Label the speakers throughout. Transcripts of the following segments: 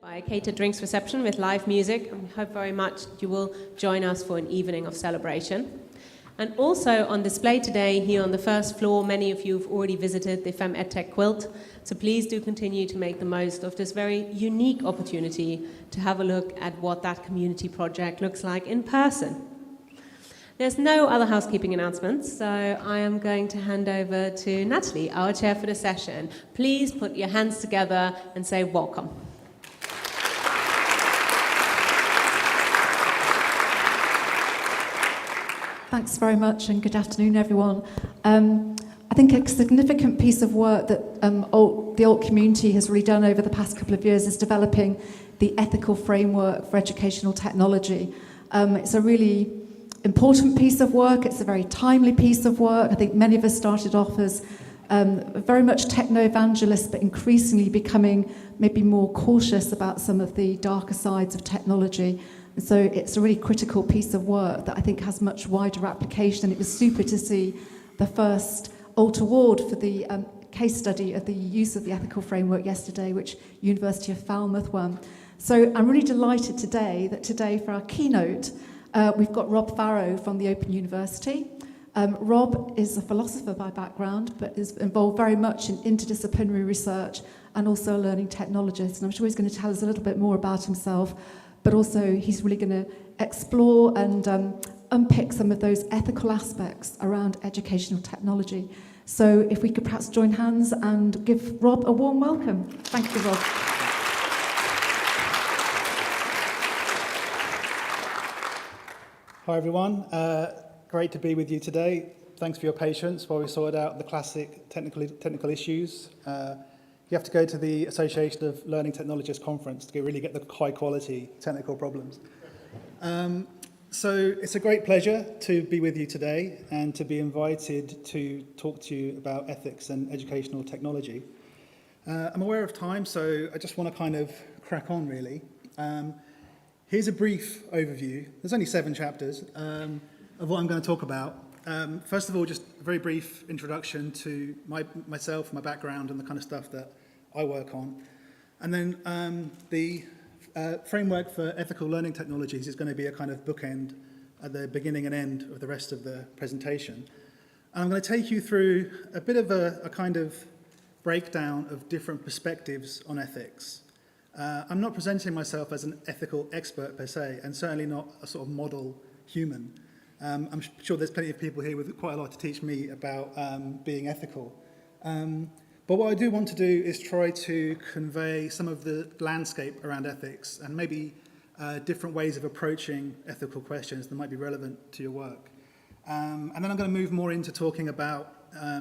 Speaker 1: By a catered drinks reception with live music, and we hope very much you will join us for an evening of celebration. And also on display today here on the first floor, many of you have already visited the Fem EdTech Quilt, so please do continue to make the most of this very unique opportunity to have a look at what that community project looks like in person. There's no other housekeeping announcements, so I am going to hand over to Natalie, our chair for the session. Please put your hands together and say welcome.
Speaker 2: Thanks very much, and good afternoon, everyone. I think a significant piece of work that the alt community has really done over the past couple of years is developing the ethical framework for educational technology. It's a really important piece of work. It's a very timely piece of work. I think many of us started off as very much techno-evangelists, but increasingly becoming maybe more cautious about some of the darker sides of technology. And so it's a really critical piece of work that I think has much wider application. And it was super to see the first alt award for the case study of the use of the ethical framework yesterday, which University of Falmouth won. So I'm really delighted today for our keynote, we've got Rob Farrow from the Open University. Rob is a philosopher by background, but is involved very much in interdisciplinary research and also a learning technologist. And I'm sure he's going to tell us a little bit more about himself, but also he's really going to explore and unpick some of those ethical aspects around educational technology. So if we could perhaps join hands and give Rob a warm welcome. Thank you, Rob.
Speaker 3: Hi everyone, great to be with you today. Thanks for your patience while we sorted out the classic technical issues. You have to go to the Association of Learning Technologists conference to really get the high quality technical problems. So it's a great pleasure to be with you today and to be invited to talk to you about ethics and educational technology. I'm aware of time, so I just want to kind of crack on really. Here's a brief overview. There's only 7 chapters of what I'm going to talk about. First of all, just a very brief introduction to myself, my background, and the kind of stuff that I work on. And then the framework for ethical learning technologies is going to be a kind of bookend at the beginning and end of the rest of the presentation. And I'm going to take you through a bit of a kind of breakdown of different perspectives on ethics. I'm not presenting myself as an ethical expert per se, and certainly not a sort of model human. I'm sure there's plenty of people here with quite a lot to teach me about being ethical. But what I do want to do is try to convey some of the landscape around ethics and maybe different ways of approaching ethical questions that might be relevant to your work. And then I'm going to move more into talking about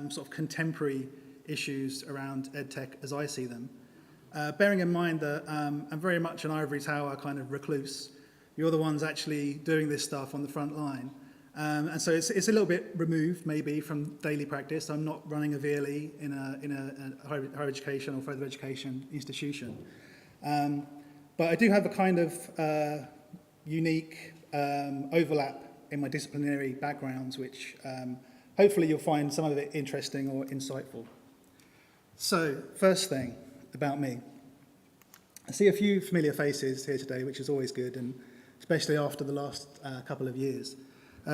Speaker 3: sort of contemporary issues around EdTech as I see them. Bearing in mind that I'm very much an ivory tower kind of recluse. You're the ones actually doing this stuff on the front line. And so it's a little bit removed maybe from daily practice. I'm not running a VLE in a higher education or further education institution. But I do have a kind of unique overlap in my disciplinary backgrounds, which hopefully you'll find some of it interesting or insightful. So, first thing about me. I see a few familiar faces here today, which is always good, and especially after the last couple of years.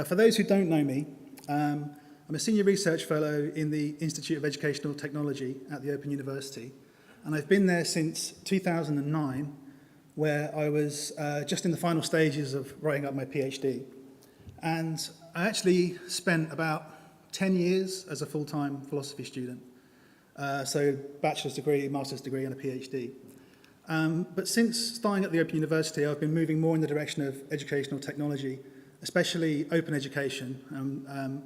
Speaker 3: For those who don't know me, I'm a senior research fellow in the Institute of Educational Technology at the Open University, and I've been there since 2009, where I was just in the final stages of writing up my PhD. And I actually spent about 10 years as a full-time philosophy student. So bachelor's degree, master's degree, and a PhD. But since starting at the Open University, I've been moving more in the direction of educational technology, especially open education. I'm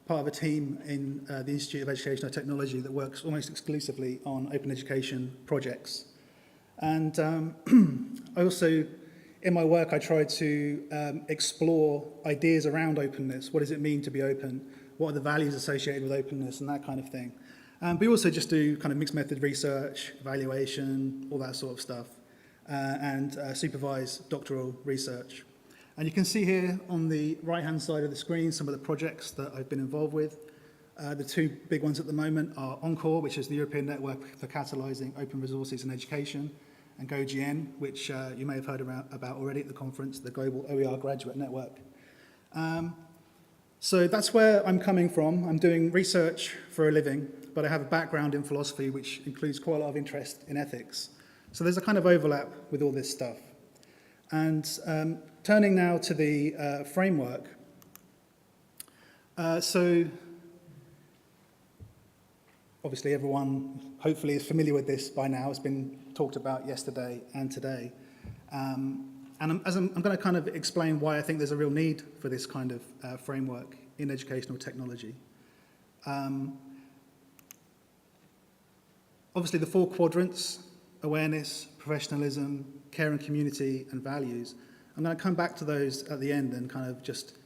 Speaker 3: part of a team in the Institute of Educational Technology that works almost exclusively on open education projects. And I also, in my work, I try to explore ideas around openness. What does it mean to be open? What are the values associated with openness and that kind of thing? We also just do kind of mixed method research, evaluation, all that sort of stuff, and supervise doctoral research. And you can see here on the right-hand side of the screen some of the projects that I've been involved with. The 2 big ones at the moment are ENCORE, which is the European Network for Catalysing Open Resources in Education, and GoGN, which you may have heard about already at the conference, the Global OER Graduate Network. So that's where I'm coming from. I'm doing research for a living, but I have a background in philosophy, which includes quite a lot of interest in ethics. So there's a kind of overlap with all this stuff. And turning now to the framework. So obviously everyone hopefully is familiar with this by now. It's been talked about yesterday and today. And I'm going to kind of explain why I think there's a real need for this kind of framework in educational technology. Obviously, the 4 quadrants, awareness, professionalism, care and community, and values, I'm going to come back to those at the end and kind of just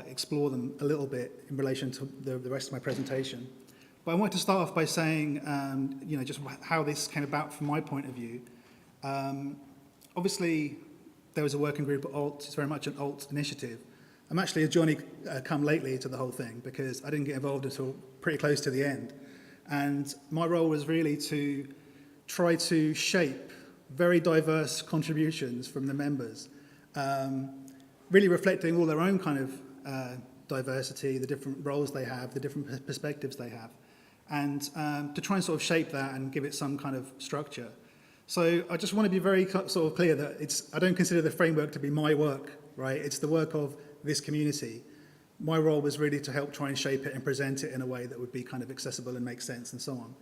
Speaker 3: explore them a little bit in relation to the rest of my presentation. But I want to start off by saying, just how this came about from my point of view. Obviously, there was a working group at ALT. It's very much an ALT initiative. I'm actually a Johnny come lately to the whole thing because I didn't get involved until pretty close to the end. And my role was really to try to shape very diverse contributions from the members, really reflecting all their own kind of diversity, the different roles they have, the different perspectives they have, and to try and sort of shape that and give it some kind of structure. So I just want to be very sort of clear that I don't consider the framework to be my work, right? It's the work of this community. My role was really to help try and shape it and present it in a way that would be kind of accessible and make sense and so on.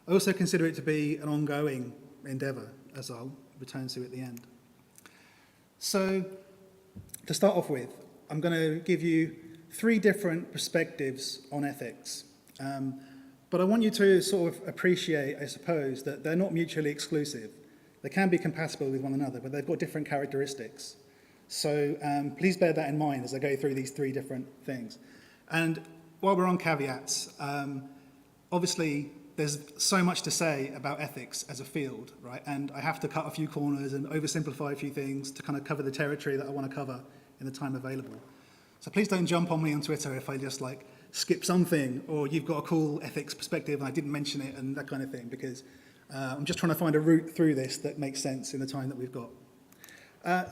Speaker 3: I also consider it to be an ongoing endeavour, as I'll return to at the end. So to start off with, I'm going to give you 3 different perspectives on ethics. But I want you to sort of appreciate, I suppose, that they're not mutually exclusive. They can be compatible with one another, but they've got different characteristics. So please bear that in mind as I go through these 3 different things. And while we're on caveats, obviously there's so much to say about ethics as a field, right? And I have to cut a few corners and oversimplify a few things to kind of cover the territory that I want to cover in the time available. So please don't jump on me on Twitter if I just skip something, or you've got a cool ethics perspective and I didn't mention it and that kind of thing, because I'm just trying to find a route through this that makes sense in the time that we've got.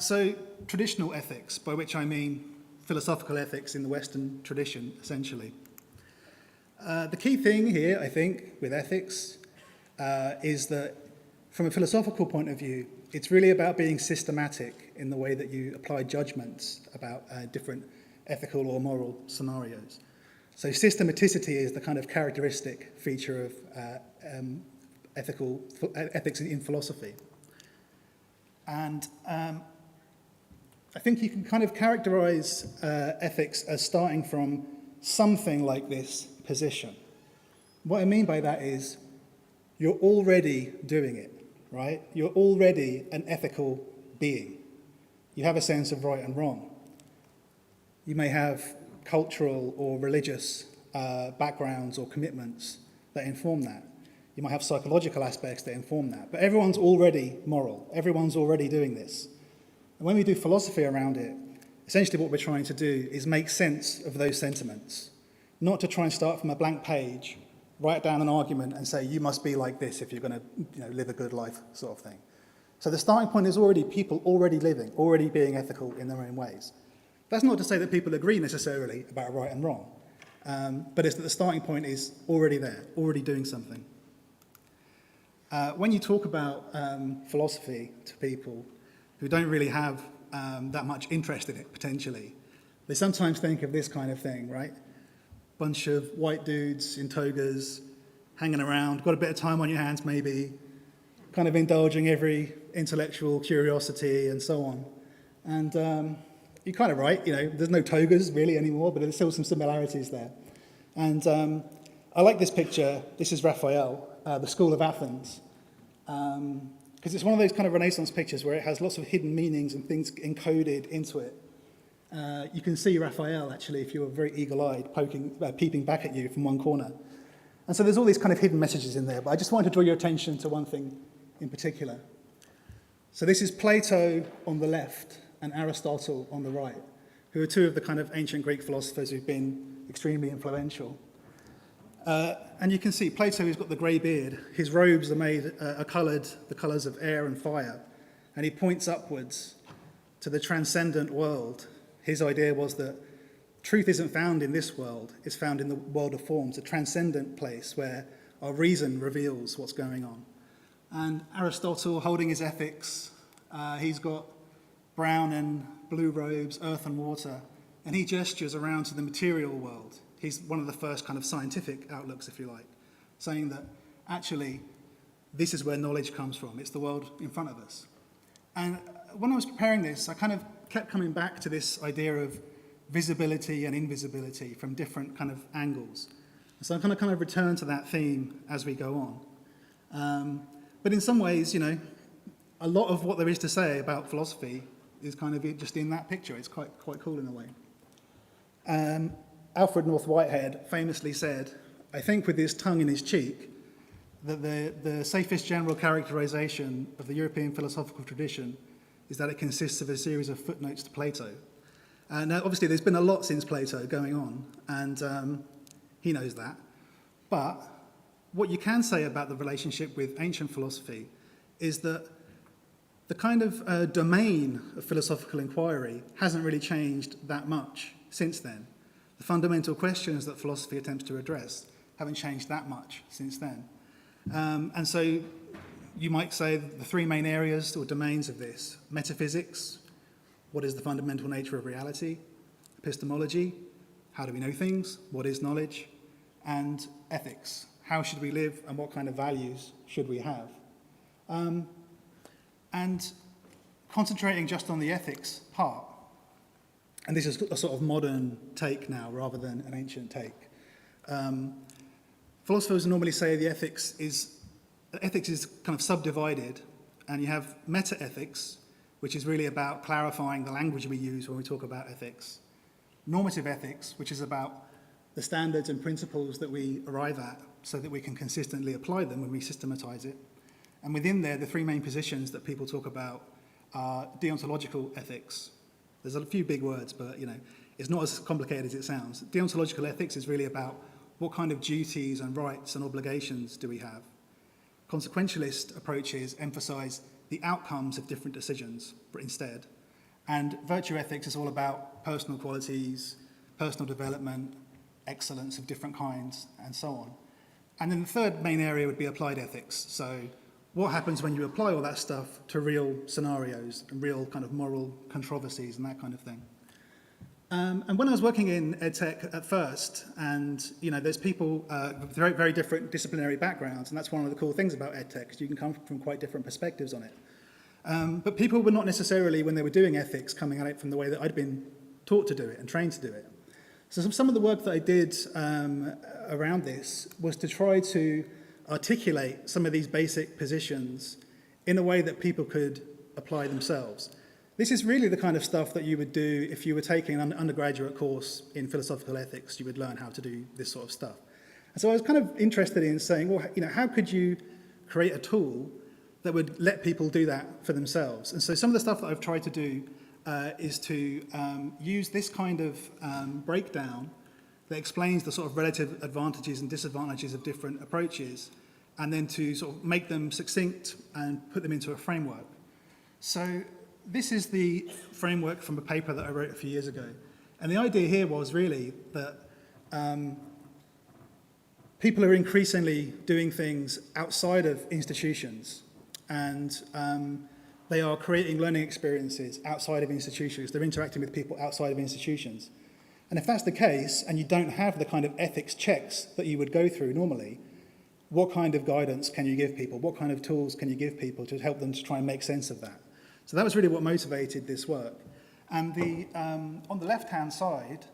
Speaker 3: So traditional ethics, by which I mean philosophical ethics in the Western tradition, essentially. The key thing here, I think, with ethics is that from a philosophical point of view, it's really about being systematic in the way that you apply judgments about different ethical or moral scenarios. So systematicity is the kind of characteristic feature of ethics in philosophy. And I think you can kind of characterize ethics as starting from something like this position. What I mean by that is you're already doing it, right? You're already an ethical being. You have a sense of right and wrong. You may have cultural or religious backgrounds or commitments that inform that. You might have psychological aspects that inform that. But everyone's already moral. Everyone's already doing this. And when we do philosophy around it, essentially what we're trying to do is make sense of those sentiments. Not to try and start from a blank page, write down an argument and say, you must be like this if you're going to live a good life, sort of thing. So the starting point is already people already living, already being ethical in their own ways. That's not to say that people agree necessarily about right and wrong, but it's that the starting point is already there, already doing something. When you talk about philosophy to people who don't really have that much interest in it, potentially, they sometimes think of this kind of thing, right? Bunch of white dudes in togas, hanging around, got a bit of time on your hands maybe, kind of indulging every intellectual curiosity and so on. And you're kind of right, there's no togas really anymore, but there's still some similarities there. And I like this picture. This is Raphael, the School of Athens, because it's one of those kind of Renaissance pictures where it has lots of hidden meanings and things encoded into it. You can see Raphael, actually, if you were very eagle-eyed, peeping back at you from one corner. And so there's all these kind of hidden messages in there, but I just wanted to draw your attention to one thing in particular. So this is Plato on the left and Aristotle on the right, who are 2 of the kind of ancient Greek philosophers who've been extremely influential. And you can see Plato, who's got the grey beard, his robes are coloured the colours of air and fire, and he points upwards to the transcendent world. His idea was that truth isn't found in this world, it's found in the world of forms, a transcendent place where our reason reveals what's going on. And Aristotle, holding his ethics, he's got brown and blue robes, earth and water, and he gestures around to the material world. He's one of the first kind of scientific outlooks, if you like, saying that actually this is where knowledge comes from. It's the world in front of us. And when I was preparing this, I kind of kept coming back to this idea of visibility and invisibility from different kind of angles. So I'm going to kind of return to that theme as we go on. But in some ways, you know, a lot of what there is to say about philosophy is kind of just in that picture. It's quite cool in a way. Alfred North Whitehead famously said, I think with his tongue in his cheek, that the safest general characterization of the European philosophical tradition is that it consists of a series of footnotes to Plato. Now, obviously, there's been a lot since Plato going on, and he knows that. But what you can say about the relationship with ancient philosophy is that the kind of domain of philosophical inquiry hasn't really changed that much since then. The fundamental questions that philosophy attempts to address haven't changed that much since then. And so you might say the three main areas or domains of this: metaphysics, what is the fundamental nature of reality; epistemology, how do we know things, what is knowledge; and ethics, how should we live and what kind of values should we have. And concentrating just on the ethics part, and this is a sort of modern take now rather than an ancient take. Philosophers normally say the ethics is kind of subdivided, and you have meta-ethics, which is really about clarifying the language we use when we talk about ethics. Normative ethics, which is about the standards and principles that we arrive at so that we can consistently apply them when we systematize it. And within there, the three main positions that people talk about are deontological ethics. There's a few big words, but it's not as complicated as it sounds. Deontological ethics is really about what kind of duties and rights and obligations do we have. Consequentialist approaches emphasize the outcomes of different decisions instead. And virtue ethics is all about personal qualities, personal development, excellence of different kinds, and so on. And then the third main area would be applied ethics. So what happens when you apply all that stuff to real scenarios and real kind of moral controversies and that kind of thing. And when I was working in EdTech at first, and there's people with very, very different disciplinary backgrounds, and that's one of the cool things about EdTech, because you can come from quite different perspectives on it. But people were not necessarily, when they were doing ethics, coming at it from the way that I'd been taught to do it and trained to do it. So some of the work that I did around this was to try to articulate some of these basic positions in a way that people could apply themselves. This is really the kind of stuff that you would do if you were taking an undergraduate course in philosophical ethics. You would learn how to do this sort of stuff. And so I was kind of interested in saying, well, how could you create a tool that would let people do that for themselves? And so some of the stuff that I've tried to do is to use this kind of breakdown that explains the sort of relative advantages and disadvantages of different approaches, and then to sort of make them succinct and put them into a framework. So this is the framework from a paper that I wrote a few years ago. And the idea here was really that people are increasingly doing things outside of institutions, and they are creating learning experiences outside of institutions. They're interacting with people outside of institutions. And if that's the case, and you don't have the kind of ethics checks that you would go through normally, what kind of guidance can you give people? What kind of tools can you give people to help them to try and make sense of that? So that was really what motivated this work. And on the left-hand side,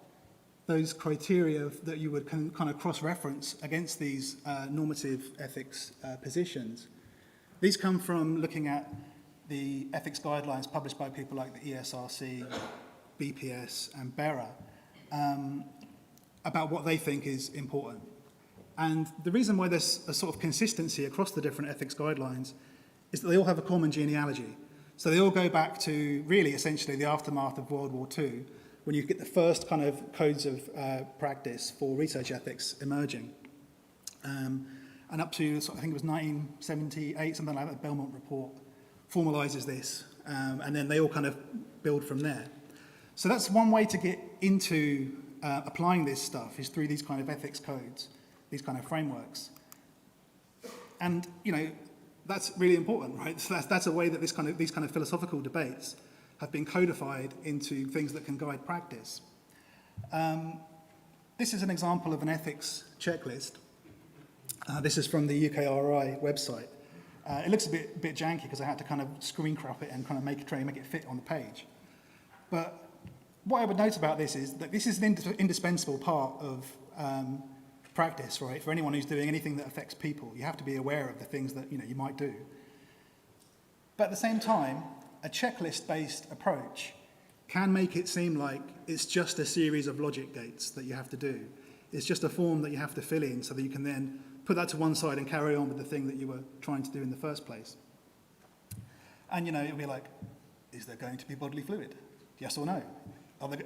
Speaker 3: those criteria that you would kind of cross-reference against these normative ethics positions, these come from looking at the ethics guidelines published by people like the ESRC, BPS, and BERA about what they think is important. And the reason why there's a sort of consistency across the different ethics guidelines is that they all have a common genealogy. So they all go back to really essentially the aftermath of World War II, when you get the first kind of codes of practice for research ethics emerging. And up to, I think it was 1978, something like that, the Belmont Report formalizes this, and then they all kind of build from there. So that's one way to get into applying this stuff, is through these kind of ethics codes, these kind of frameworks. And, you know, that's really important, right? So that's a way that these kind of philosophical debates have been codified into things that can guide practice. This is an example of an ethics checklist. This is from the UKRI website. It looks a bit janky because I had to kind of screen crop it and kind of try and make it fit on the page. But what I would note about this is that this is an indispensable part of practice, right? For anyone who's doing anything that affects people, you have to be aware of the things that you might do. But at the same time, a checklist-based approach can make it seem like it's just a series of logic gates that you have to do. It's just a form that you have to fill in so that you can then put that to one side and carry on with the thing that you were trying to do in the first place. And, it'll be like, is there going to be bodily fluid? Yes or no?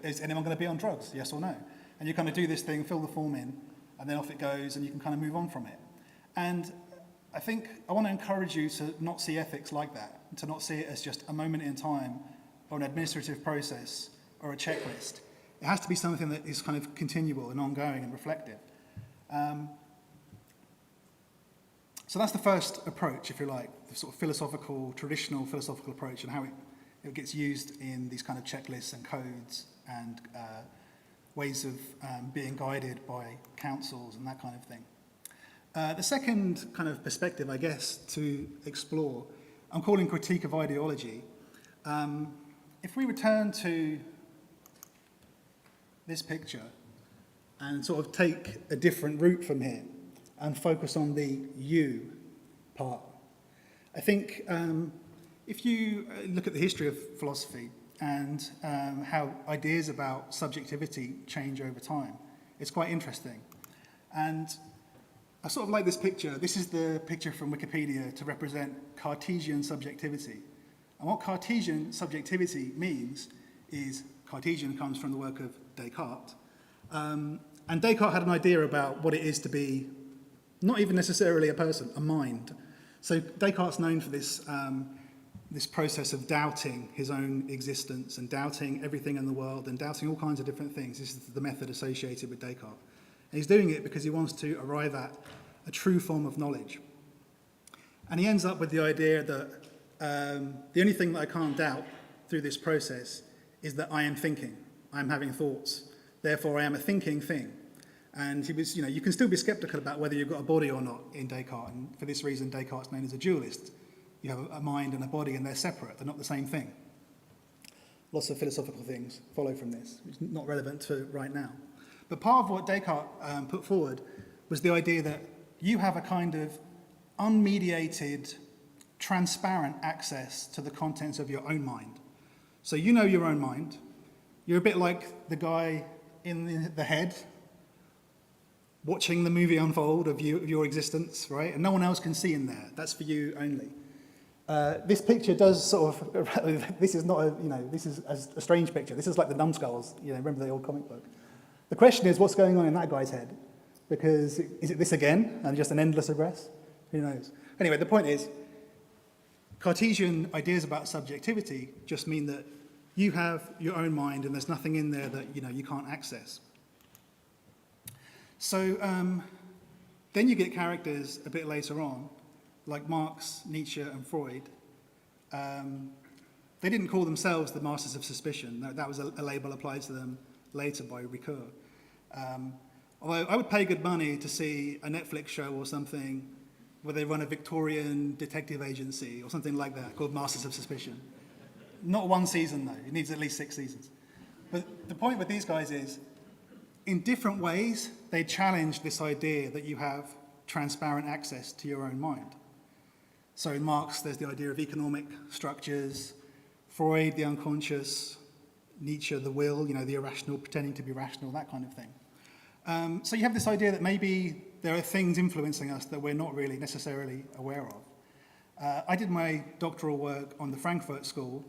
Speaker 3: Is anyone going to be on drugs? Yes or no? And you kind of do this thing, fill the form in, and then off it goes, and you can kind of move on from it. And I think I want to encourage you to not see ethics like that, to not see it as just a moment in time or an administrative process or a checklist. It has to be something that is kind of continual and ongoing and reflective. So that's the first approach, if you like, the sort of traditional philosophical approach, and how it gets used in these kind of checklists and codes and ways of being guided by councils and that kind of thing. The second kind of perspective, I guess, to explore, I'm calling critique of ideology. If we return to this picture and sort of take a different route from here and focus on the you part, I think if you look at the history of philosophy and how ideas about subjectivity change over time, it's quite interesting. And I sort of like this picture. This is the picture from Wikipedia to represent Cartesian subjectivity. And what Cartesian subjectivity means is, Cartesian comes from the work of Descartes. And Descartes had an idea about what it is to be not even necessarily a person, a mind. So Descartes' known for this, this process of doubting his own existence and doubting everything in the world and doubting all kinds of different things. This is the method associated with Descartes. And he's doing it because he wants to arrive at a true form of knowledge. And he ends up with the idea that the only thing that I can't doubt through this process is that I am thinking, I am having thoughts, therefore I am a thinking thing. And he was, you can still be skeptical about whether you've got a body or not in Descartes, and for this reason Descartes' known as a dualist. You have a mind and a body and they're separate, they're not the same thing. Lots of philosophical things follow from this, which is not relevant to right now. But part of what Descartes put forward was the idea that you have a kind of unmediated, transparent access to the contents of your own mind. So you know your own mind. You're a bit like the guy in the head watching the movie unfold of your existence, right? And no one else can see in there. That's for you only. This picture does sort of, this is not a, this is a strange picture. This is like the numbskulls, remember the old comic book. The question is, what's going on in that guy's head? Because is it this again, and just an endless regress? Who knows? Anyway, the point is, Cartesian ideas about subjectivity just mean that you have your own mind and there's nothing in there that you can't access. So then you get characters a bit later on, like Marx, Nietzsche, and Freud. They didn't call themselves the masters of suspicion. That was a label applied to them later by Ricoeur. Although I would pay good money to see a Netflix show or something where they run a Victorian detective agency or something like that called Masters of Suspicion. Not one season, though. It needs at least 6 seasons. But the point with these guys is, in different ways, they challenge this idea that you have transparent access to your own mind. So in Marx, there's the idea of economic structures, Freud, the unconscious, Nietzsche, the will, the irrational, pretending to be rational, that kind of thing. So you have this idea that maybe there are things influencing us that we're not really necessarily aware of. I did my doctoral work on the Frankfurt School,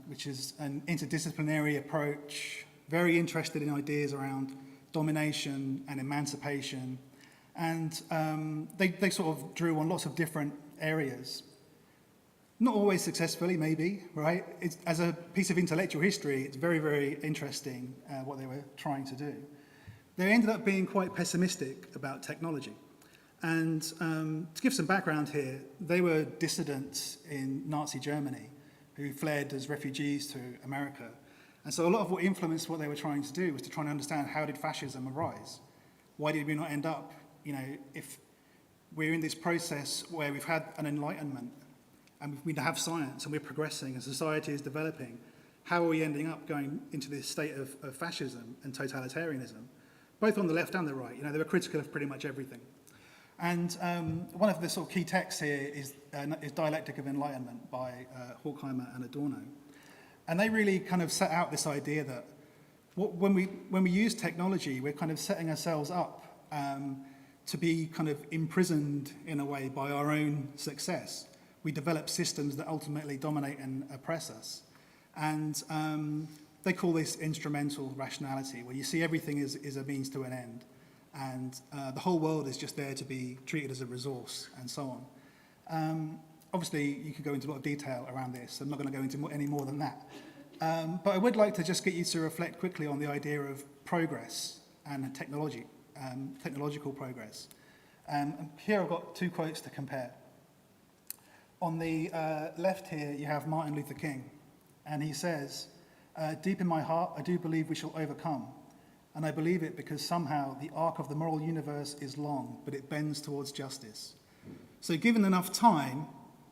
Speaker 3: which is an interdisciplinary approach, very interested in ideas around domination and emancipation And they sort of drew on lots of different areas. Not always successfully, maybe, right? As a piece of intellectual history, it's very, very interesting what they were trying to do. They ended up being quite pessimistic about technology. And to give some background here, they were dissidents in Nazi Germany who fled as refugees to America. And so a lot of what influenced what they were trying to do was to try and understand, how did fascism arise? Why did we not end up, if we're in this process where we've had an enlightenment and we have science and we're progressing and society is developing, how are we ending up going into this state of fascism and totalitarianism? Both on the left and the right, they were critical of pretty much everything. And one of the sort of key texts here is Dialectic of Enlightenment by Horkheimer and Adorno. And they really kind of set out this idea that when we use technology, we're kind of setting ourselves up to be kind of imprisoned in a way by our own success. We develop systems that ultimately dominate and oppress us. And they call this instrumental rationality, where you see everything is a means to an end. And the whole world is just there to be treated as a resource, and so on. Obviously, you could go into a lot of detail around this. I'm not going to go into any more than that. But I would like to just get you to reflect quickly on the idea of progress and technology, technological progress. And here I've got two quotes to compare. On the left here, you have Martin Luther King, and he says, "Deep in my heart, I do believe we shall overcome. And I believe it because somehow the arc of the moral universe is long, but it bends towards justice." So given enough time,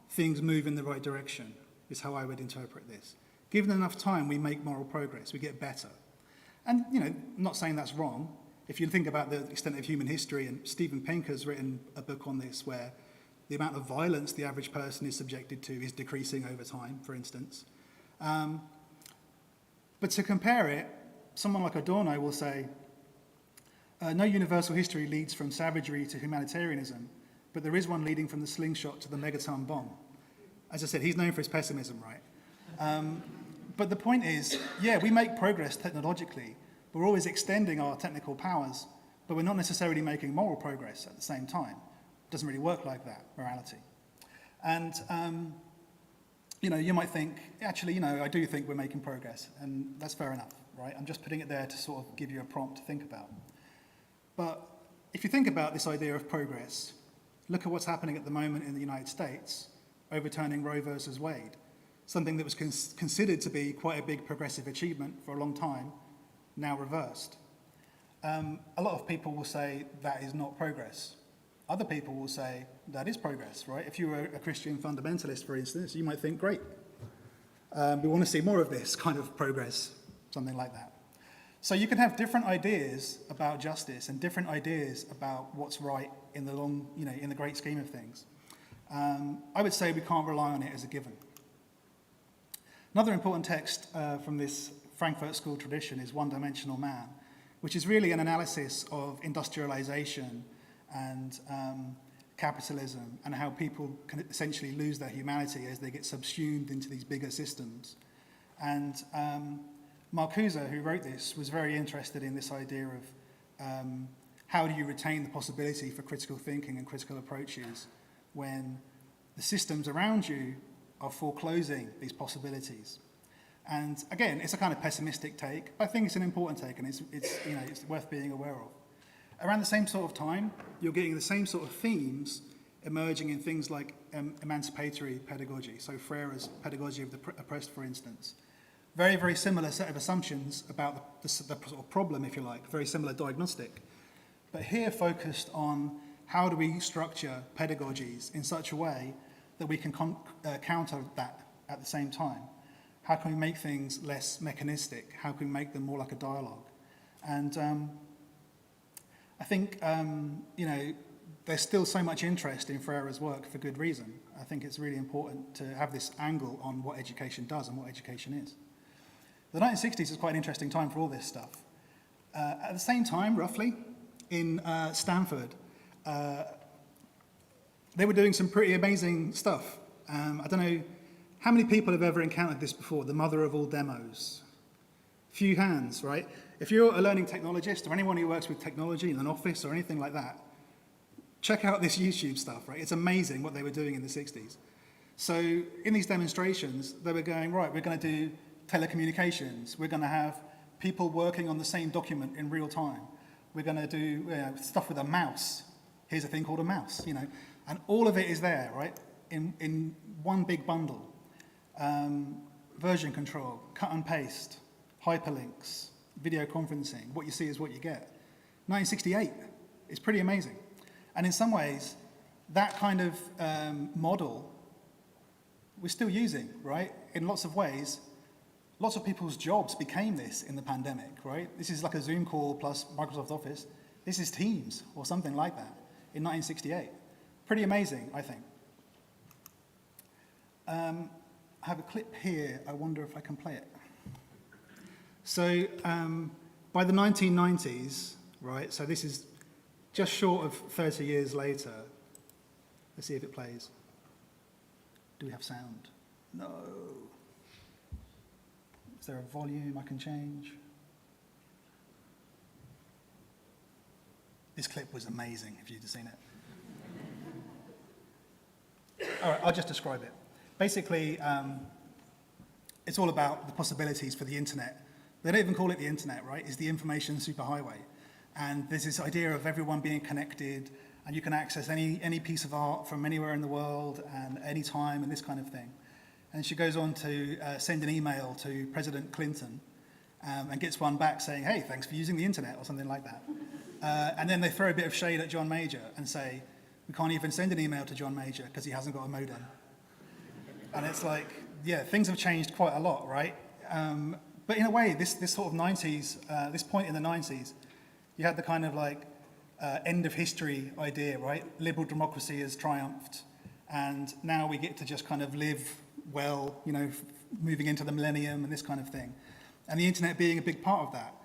Speaker 3: things move in the right direction, is how I would interpret this. Given enough time, we make moral progress, we get better. And, I'm not saying that's wrong. If you think about the extent of human history, and Steven Pinker's written a book on this, where the amount of violence the average person is subjected to is decreasing over time, for instance. But to compare it, someone like Adorno will say, no universal history leads from savagery to humanitarianism, but there is one leading from the slingshot to the megaton bomb. As I said, he's known for his pessimism, right? But the point is, yeah, we make progress technologically, but we're always extending our technical powers, but we're not necessarily making moral progress at the same time. It doesn't really work like that, morality. And you might think, actually, I do think we're making progress, and that's fair enough, right? I'm just putting it there to sort of give you a prompt to think about. But if you think about this idea of progress, look at what's happening at the moment in the United States, overturning Roe versus Wade, something that was considered to be quite a big progressive achievement for a long time, now reversed. A lot of people will say that is not progress. Other people will say that is progress, right? If you were a Christian fundamentalist, for instance, you might think, great, we want to see more of this kind of progress, something like that. So you can have different ideas about justice and different ideas about what's right in the long, in the great scheme of things. I would say we can't rely on it as a given. Another important text from this Frankfurt School tradition is One-Dimensional Man, which is really an analysis of industrialization and capitalism and how people can essentially lose their humanity as they get subsumed into these bigger systems. And Marcuse, who wrote this, was very interested in this idea of how do you retain the possibility for critical thinking and critical approaches when the systems around you are foreclosing these possibilities. And again, it's a kind of pessimistic take, but I think it's an important take, and it's worth being aware of. Around the same sort of time, you're getting the same sort of themes emerging in things like emancipatory pedagogy, so Freire's pedagogy of the oppressed, for instance. Very, very similar set of assumptions about the sort of problem, if you like, very similar diagnostic. But here focused on how do we structure pedagogies in such a way that we can counter that at the same time. How can we make things less mechanistic? How can we make them more like a dialogue? And I think, there's still so much interest in Freire's work for good reason. I think it's really important to have this angle on what education does and what education is. The 1960s is quite an interesting time for all this stuff. At the same time, roughly, in Stanford, they were doing some pretty amazing stuff. I don't know, how many people have ever encountered this before? The mother of all demos. Few hands, right? If you're a learning technologist or anyone who works with technology in an office or anything like that, check out this YouTube stuff, right? It's amazing what they were doing in the 60s. So in these demonstrations, they were going, right, we're going to do telecommunications. We're going to have people working on the same document in real time. We're going to do stuff with a mouse. Here's a thing called a mouse, and all of it is there, right, in one big bundle. Version control, cut and paste, hyperlinks, video conferencing. What you see is what you get. 1968 is pretty amazing. And in some ways, that kind of model we're still using, right? In lots of ways, lots of people's jobs became this in the pandemic, right? This is like a Zoom call plus Microsoft Office. This is Teams or something like that in 1968. Pretty amazing, I think. I have a clip here. I wonder if I can play it. So by the 1990s, right, so this is just short of 30 years later. Let's see if it plays. Do we have sound? No. Is there a volume I can change? This clip was amazing, if you'd have seen it. All right, I'll just describe it. Basically, it's all about the possibilities for the internet. They don't even call it the internet, right? It's the information superhighway. And there's this idea of everyone being connected, and you can access any piece of art from anywhere in the world and any time and this kind of thing. And she goes on to send an email to President Clinton and gets one back saying, hey, thanks for using the internet, or something like that. And then they throw a bit of shade at John Major and say, we can't even send an email to John Major because he hasn't got a modem. And it's like, yeah, things have changed quite a lot, right? But in a way, this sort of 90s, this point in the 90s, you had the kind of like end of history idea, right? Liberal democracy has triumphed, and now we get to just kind of live well, moving into the millennium and this kind of thing. And the internet being a big part of that.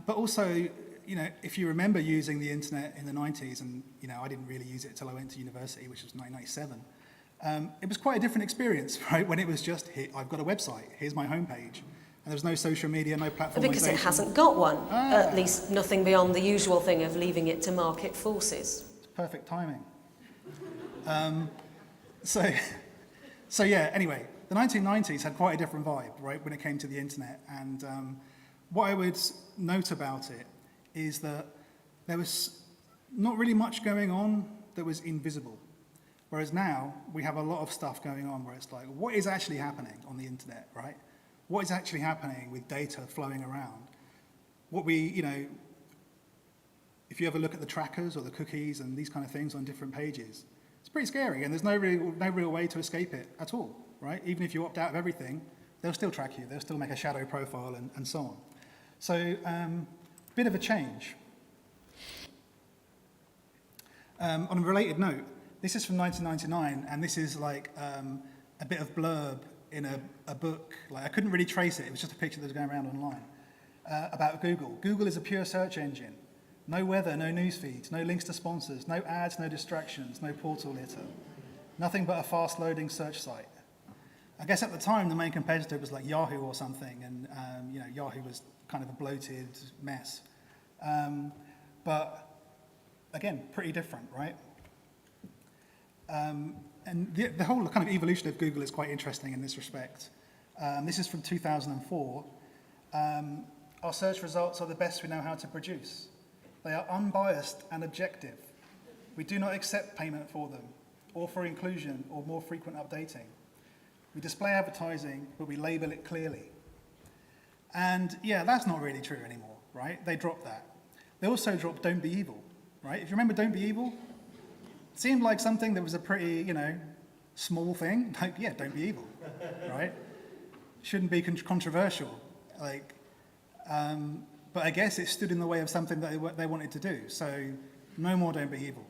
Speaker 3: But also, if you remember using the internet in the 90s, and I didn't really use it until I went to university, which was 1997, it was quite a different experience, right? When it was just, I've got a website, here's my homepage. And there was no social media, no platformization.
Speaker 4: Because it hasn't got one, at least nothing beyond the usual thing of leaving it to market forces.
Speaker 3: It's perfect timing. So yeah, anyway, the 1990s had quite a different vibe, right, when it came to the internet. And what I would note about it is that there was not really much going on that was invisible. Whereas now, we have a lot of stuff going on where it's like, what is actually happening on the internet, right? What is actually happening with data flowing around? What if you ever look at the trackers or the cookies and these kind of things on different pages, it's pretty scary, and there's no real way to escape it at all, right? Even if you opt out of everything, they'll still track you, they'll still make a shadow profile and so on. So, bit of a change. On a related note, this is from 1999, and this is like a bit of blurb in a book. Like, I couldn't really trace it, it was just a picture that was going around online, about Google. Google is a pure search engine. No weather, no news feeds, no links to sponsors, no ads, no distractions, no portal litter. Nothing but a fast-loading search site. I guess at the time, the main competitor was like Yahoo or something, and Yahoo was kind of a bloated mess. But again, pretty different, right? And the whole kind of evolution of Google is quite interesting in this respect. This is from 2004. Our search results are the best we know how to produce. They are unbiased and objective. We do not accept payment for them, or for inclusion, or more frequent updating. We display advertising, but we label it clearly. And yeah, that's not really true anymore, right? They dropped that. They also dropped Don't Be Evil, right? If you remember Don't Be Evil, it seemed like something that was a pretty, small thing. Like, yeah, don't be evil, right? Shouldn't be controversial. But I guess it stood in the way of something that they wanted to do. So no more Don't Be Evil.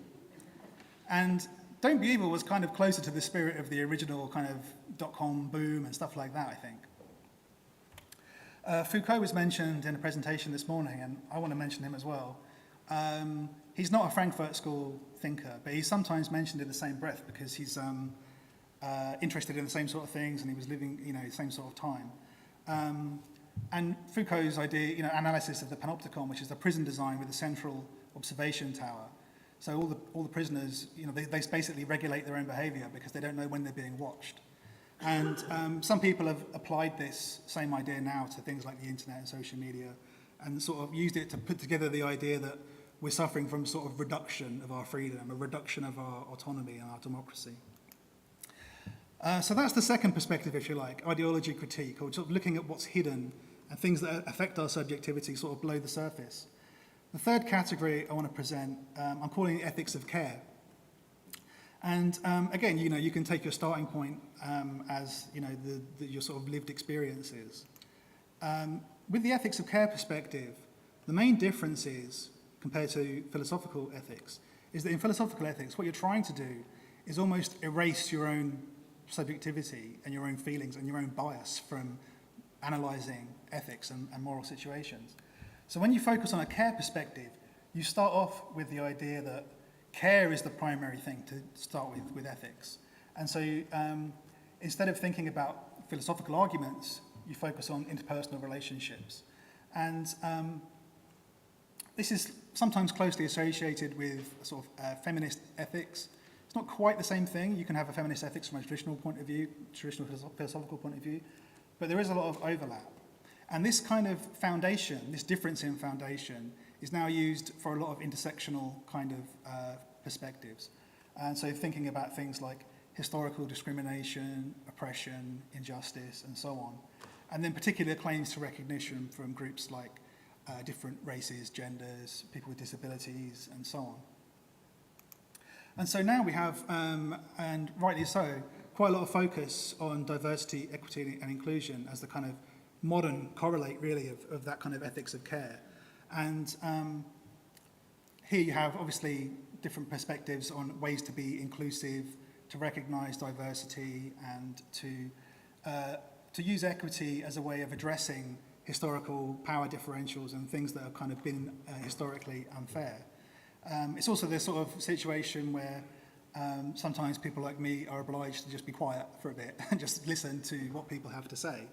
Speaker 3: And Don't Be Evil was kind of closer to the spirit of the original kind of dot-com boom and stuff like that, I think. Foucault was mentioned in a presentation this morning, and I want to mention him as well. He's not a Frankfurt School thinker, but he's sometimes mentioned in the same breath because he's interested in the same sort of things, and he was living, the same sort of time. And Foucault's idea, analysis of the panopticon, which is the prison design with a central observation tower. So all the prisoners, they basically regulate their own behaviour because they don't know when they're being watched. And some people have applied this same idea now to things like the internet and social media, and sort of used it to put together the idea that we're suffering from sort of reduction of our freedom, a reduction of our autonomy and our democracy. So that's the second perspective, if you like, ideology critique, or sort of looking at what's hidden and things that affect our subjectivity sort of below the surface. The third category I want to present, I'm calling it ethics of care. And again, you can take your starting point as, your sort of lived experiences. With the ethics of care perspective, the main difference is, compared to philosophical ethics, is that in philosophical ethics, what you're trying to do is almost erase your own subjectivity and your own feelings and your own bias from analysing ethics and moral situations. So when you focus on a care perspective, you start off with the idea that care is the primary thing to start with ethics. And so instead of thinking about philosophical arguments, you focus on interpersonal relationships. And this is sometimes closely associated with sort of feminist ethics. It's not quite the same thing. You can have a feminist ethics from a traditional point of view, traditional philosophical point of view, but there is a lot of overlap. And this kind of foundation, this difference in foundation, is now used for a lot of intersectional kind of perspectives. And so thinking about things like historical discrimination, oppression, injustice, and so on. And then particular claims to recognition from groups like different races, genders, people with disabilities, and so on. And so now we have, and rightly so, quite a lot of focus on diversity, equity, and inclusion as the kind of modern correlate, really, of that kind of ethics of care. And here you have, obviously, different perspectives on ways to be inclusive, to recognise diversity, and to use equity as a way of addressing historical power differentials and things that have kind of been historically unfair. It's also this sort of situation where sometimes people like me are obliged to just be quiet for a bit and just listen to what people have to say.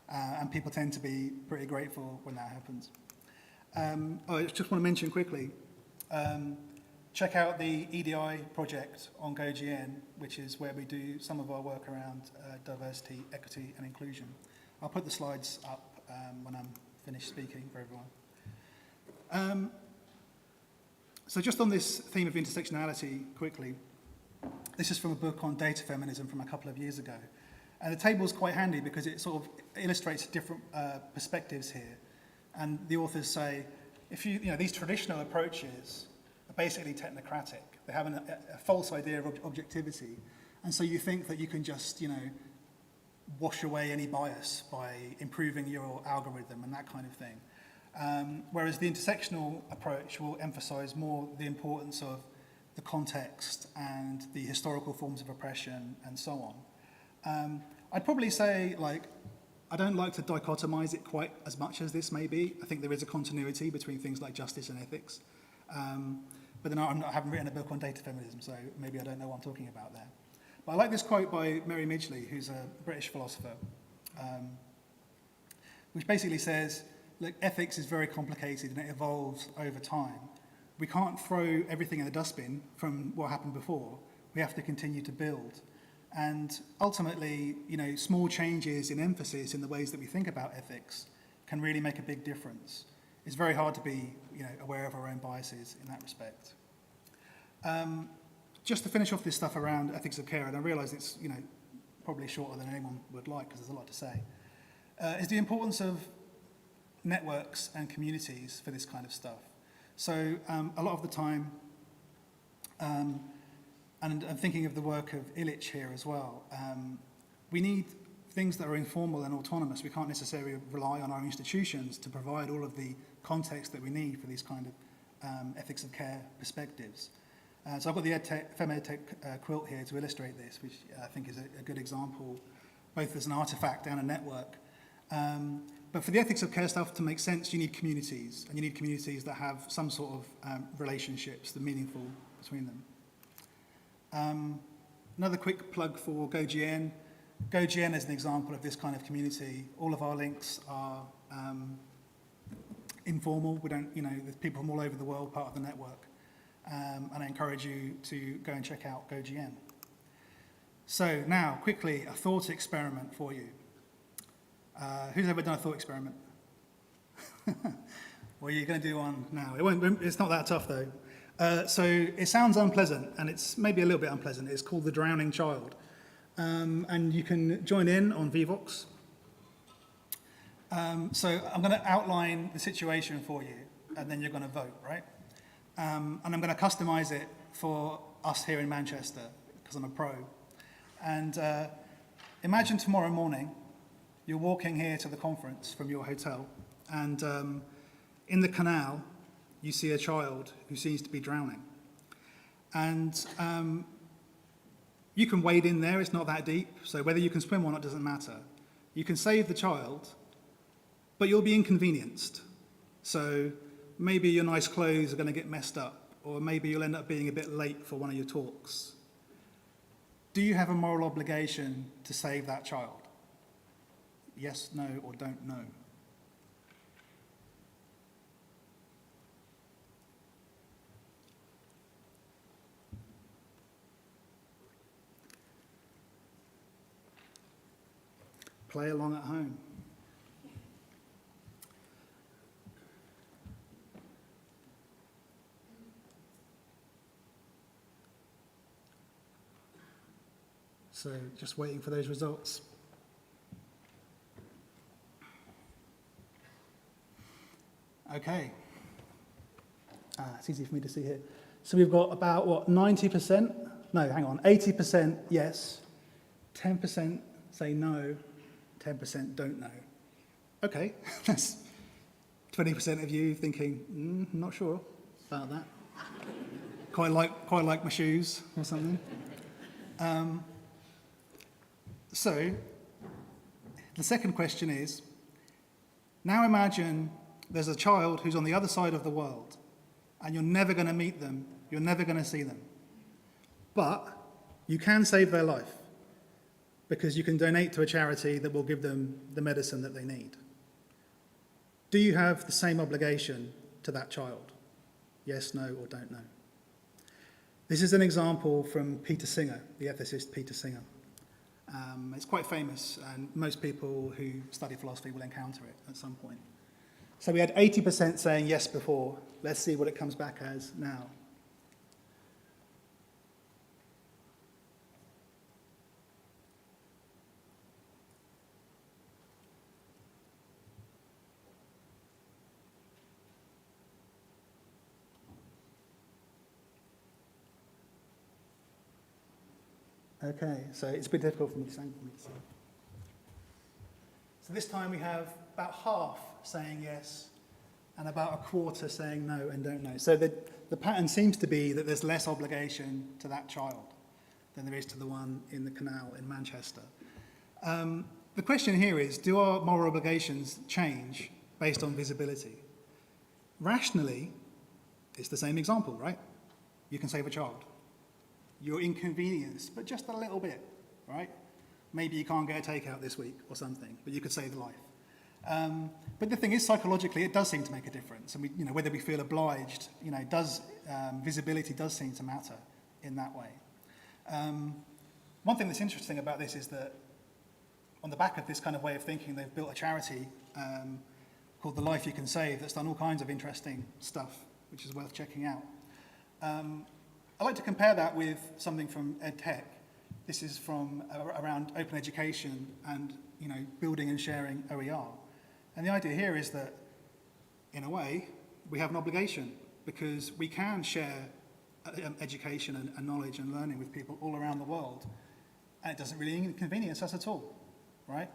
Speaker 3: And people tend to be pretty grateful when that happens. I just want to mention quickly, check out the EDI project on GoGN, which is where we do some of our work around diversity, equity, and inclusion. I'll put the slides up when I'm finished speaking for everyone. So just on this theme of intersectionality, quickly, this is from a book on data feminism from a couple of years ago. And the table's quite handy because it sort of illustrates different perspectives here. And the authors say, these traditional approaches are basically technocratic. They have a false idea of objectivity. And so you think that you can just, wash away any bias by improving your algorithm and that kind of thing. Whereas the intersectional approach will emphasize more the importance of the context and the historical forms of oppression and so on. I'd probably say, I don't like to dichotomize it quite as much as this may be. I think there is a continuity between things like justice and ethics. But then I haven't written a book on data feminism, so maybe I don't know what I'm talking about there. But I like this quote by Mary Midgley, who's a British philosopher, which basically says, look, ethics is very complicated and it evolves over time. We can't throw everything in the dustbin from what happened before. We have to continue to build. And ultimately, small changes in emphasis in the ways that we think about ethics can really make a big difference. It's very hard to be, aware of our own biases in that respect. Just to finish off this stuff around ethics of care, and I realise it's, probably shorter than anyone would like because there's a lot to say, is the importance of networks and communities for this kind of stuff. So a lot of the time, and I'm thinking of the work of Illich here as well, we need things that are informal and autonomous. We can't necessarily rely on our institutions to provide all of the context that we need for these kind of ethics of care perspectives. So I've got the FemEdTech quilt here to illustrate this, which I think is a good example, both as an artifact and a network. But for the ethics of care stuff to make sense, you need communities, and you need communities that have some sort of relationships that are meaningful between them. Another quick plug for GoGN. GoGN is an example of this kind of community. All of our links are informal. We don't, there's people from all over the world part of the network. and I encourage you to go and check out GoGM. So now, quickly, a thought experiment for you. Who's ever done a thought experiment? Well, you're going to do one now. It's not that tough, though. So it sounds unpleasant, and it's maybe a little bit unpleasant. It's called The Drowning Child. And you can join in on Vvox. So I'm going to outline the situation for you, and then you're going to vote, right? And I'm going to customize it for us here in Manchester, because I'm a pro. And imagine tomorrow morning, you're walking here to the conference from your hotel, and in the canal, you see a child who seems to be drowning. And you can wade in there, it's not that deep, so whether you can swim or not doesn't matter. You can save the child, but you'll be inconvenienced. So maybe your nice clothes are going to get messed up, or maybe you'll end up being a bit late for one of your talks. Do you have a moral obligation to save that child? Yes, no, or don't know. Play along at home. So just waiting for those results. Okay. It's easy for me to see here. So we've got about, 90%? No, hang on, 80% yes, 10% say no, 10% don't know. Okay, that's 20% of you thinking, not sure about that. Quite like my shoes or something. So, the second question is, now imagine there's a child who's on the other side of the world, and you're never going to meet them, you're never going to see them. But you can save their life, because you can donate to a charity that will give them the medicine that they need. Do you have the same obligation to that child? Yes, no, or don't know. This is an example from Peter Singer, the ethicist Peter Singer. It's quite famous, and most people who study philosophy will encounter it at some point. So we had 80% saying yes before. Let's see what it comes back as now. Okay, so it's a bit difficult for me to say. So this time we have about half saying yes and about a quarter saying no and don't know. So the pattern seems to be that there's less obligation to that child than there is to the one in the canal in Manchester. The question here is, do our moral obligations change based on visibility? Rationally, it's the same example, right? You can save a child. You're inconvenienced, but just a little bit, right? Maybe you can't get a takeout this week or something, but you could save a life. But the thing is, psychologically, it does seem to make a difference. And whether we feel obliged, visibility does seem to matter in that way. One thing that's interesting about this is that on the back of this kind of way of thinking, they've built a charity called The Life You Can Save that's done all kinds of interesting stuff, which is worth checking out. I like to compare that with something from EdTech. This is from around open education and building and sharing OER. And the idea here is that, in a way, we have an obligation because we can share education and knowledge and learning with people all around the world, and it doesn't really inconvenience us at all, right?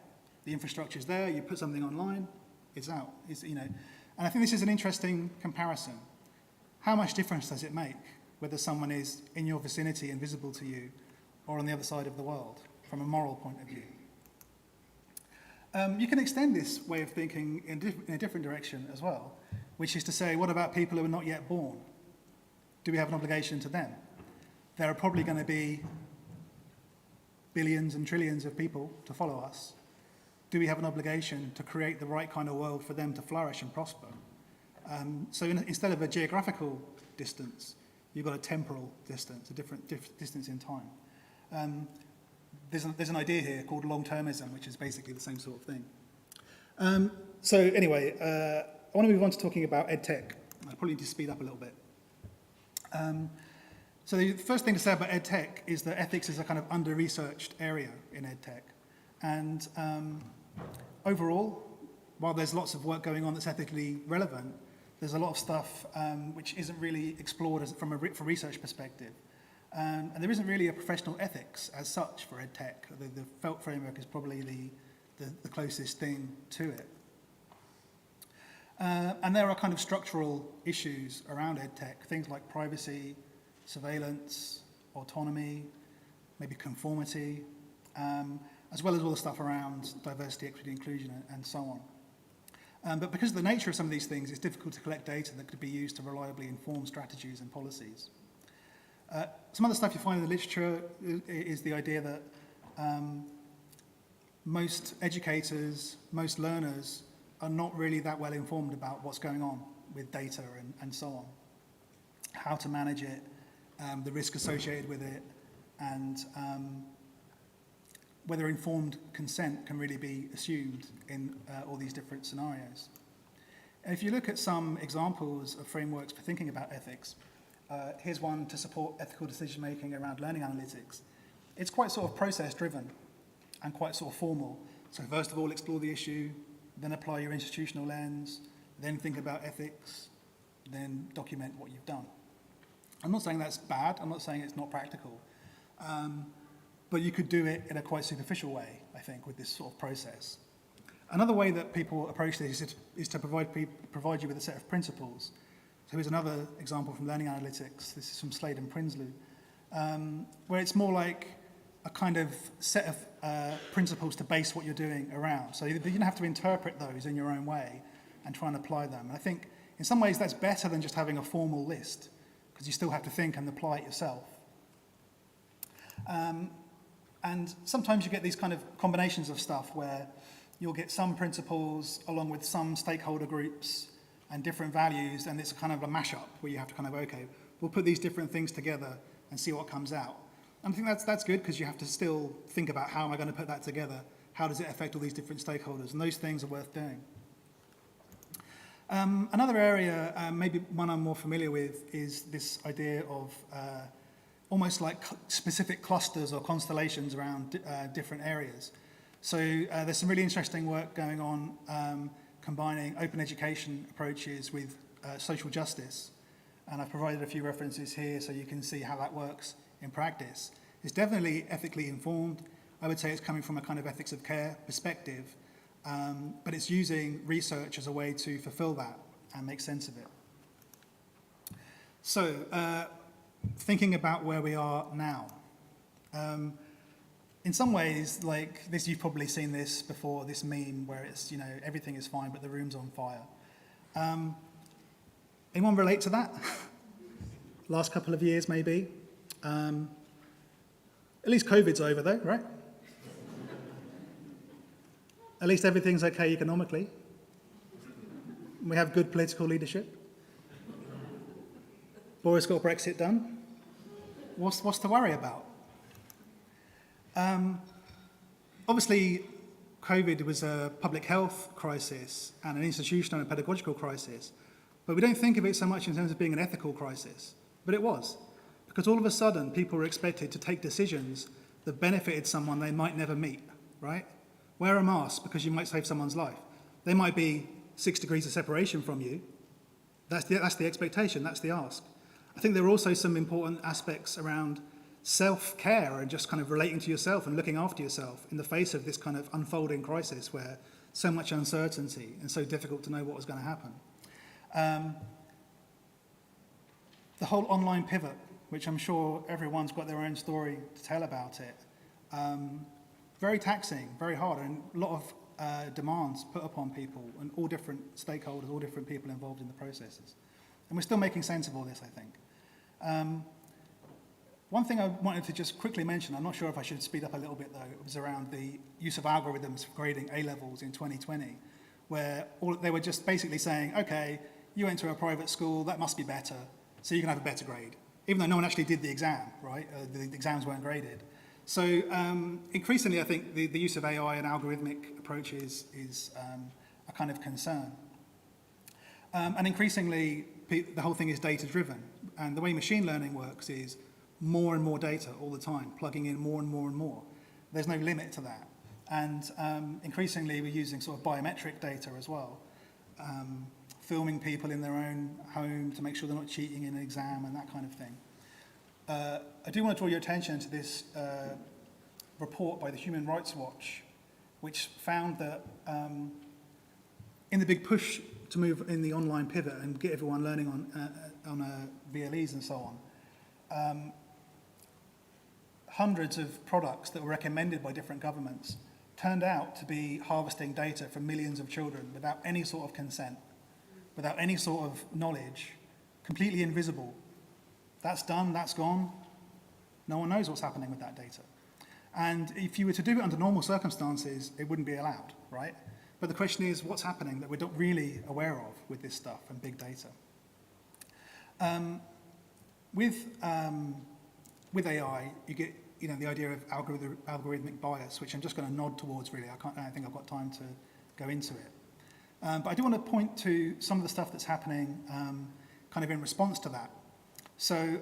Speaker 3: The infrastructure's there, you put something online, it's out. And I think this is an interesting comparison. How much difference does it make whether someone is in your vicinity and visible to you or on the other side of the world from a moral point of view? You can extend this way of thinking in a different direction as well, which is to say, what about people who are not yet born? Do we have an obligation to them? There are probably going to be billions and trillions of people to follow us. Do we have an obligation to create the right kind of world for them to flourish and prosper? So instead of a geographical distance, you've got a temporal distance, a different distance in time. There's an idea here called long-termism, which is basically the same sort of thing. So anyway, I want to move on to talking about EdTech. I probably need to speed up a little bit. So the first thing to say about EdTech is that ethics is a kind of under-researched area in EdTech. And overall, while there's lots of work going on that's ethically relevant, there's a lot of stuff which isn't really explored from a research perspective. And there isn't really a professional ethics as such for EdTech. The felt framework is probably the closest thing to it. And there are kind of structural issues around EdTech, things like privacy, surveillance, autonomy, maybe conformity, as well as all the stuff around diversity, equity, inclusion, and so on. But because of the nature of some of these things, it's difficult to collect data that could be used to reliably inform strategies and policies. Some other stuff you find in the literature is the idea that most educators, most learners are not really that well informed about what's going on with data and so on, how to manage it, the risk associated with it, and whether informed consent can really be assumed in all these different scenarios. And if you look at some examples of frameworks for thinking about ethics, here's one to support ethical decision-making around learning analytics. It's quite sort of process-driven and quite sort of formal. So first of all, explore the issue, then apply your institutional lens, then think about ethics, then document what you've done. I'm not saying that's bad, I'm not saying it's not practical, but you could do it in a quite superficial way, I think, with this sort of process. Another way that people approach this is to provide you with a set of principles. So here's another example from learning analytics. This is from Slade and Prinsloo, where it's more like a kind of set of principles to base what you're doing around. So you don't have to interpret those in your own way and try and apply them. And I think in some ways that's better than just having a formal list, because you still have to think and apply it yourself. And sometimes you get these kind of combinations of stuff where you'll get some principles along with some stakeholder groups and different values, and it's kind of a mashup where you have to kind of, okay, we'll put these different things together and see what comes out. And I think that's good, because you have to still think about how am I going to put that together? How does it affect all these different stakeholders? And those things are worth doing. Another area, maybe one I'm more familiar with, is this idea of almost like specific clusters or constellations around different areas. So there's some really interesting work going on combining open education approaches with social justice. And I've provided a few references here so you can see how that works in practice. It's definitely ethically informed. I would say it's coming from a kind of ethics of care perspective, but it's using research as a way to fulfill that and make sense of it. So, thinking about where we are now. In some ways, like this, you've probably seen this before, this meme where it's, everything is fine, but the room's on fire. Anyone relate to that? Last couple of years, maybe. At least COVID's over though, right? At least everything's okay economically. We have good political leadership. Boris got Brexit done. What's to worry about? Obviously, COVID was a public health crisis and an institutional and pedagogical crisis, but we don't think of it so much in terms of being an ethical crisis, but it was. Because all of a sudden, people were expected to take decisions that benefited someone they might never meet, right? Wear a mask because you might save someone's life. They might be 6 degrees of separation from you. That's the expectation, that's the ask. I think there are also some important aspects around self-care and just kind of relating to yourself and looking after yourself in the face of this kind of unfolding crisis where so much uncertainty and so difficult to know what was going to happen. The whole online pivot, which I'm sure everyone's got their own story to tell about it. Very taxing, very hard, and a lot of demands put upon people and all different stakeholders, all different people involved in the processes. And we're still making sense of all this, I think. One thing I wanted to just quickly mention, I'm not sure if I should speed up a little bit though, it was around the use of algorithms for grading A-levels in 2020, where they were just basically saying, okay, you went to a private school, that must be better, so you can have a better grade. even though no one actually did the exam, right? The exams weren't graded. So increasingly, I think the use of AI and algorithmic approaches is a kind of concern. And increasingly, the whole thing is data-driven. And the way machine learning works is more and more data all the time, plugging in more and more and more. There's no limit to that. And increasingly, we're using sort of biometric data as well, filming people in their own home to make sure they're not cheating in an exam and that kind of thing. I do want to draw your attention to this report by the Human Rights Watch, which found that in the big push to move in the online pivot and get everyone learning on VLEs and so on, hundreds of products that were recommended by different governments turned out to be harvesting data from millions of children without any sort of consent, without any sort of knowledge, completely invisible. That's done, that's gone. No one knows what's happening with that data. And if you were to do it under normal circumstances, it wouldn't be allowed, right? But the question is, what's happening that we're not really aware of with this stuff and big data? With AI, you get the idea of algorithmic bias, which I'm just going to nod towards, really. I don't think I've got time to go into it. But I do want to point to some of the stuff that's happening kind of in response to that. So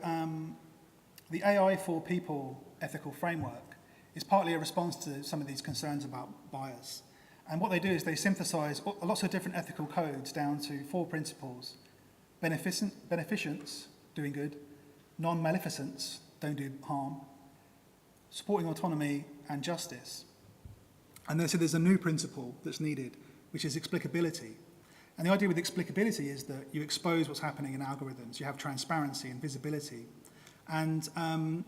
Speaker 3: the AI for People ethical framework is partly a response to some of these concerns about bias. And what they do is they synthesize lots of different ethical codes down to 4 principles: beneficence, doing good; non-maleficence, don't do harm; supporting autonomy; and justice. And they said there's a new principle that's needed, which is explicability. And the idea with explicability is that you expose what's happening in algorithms. You have transparency and visibility. And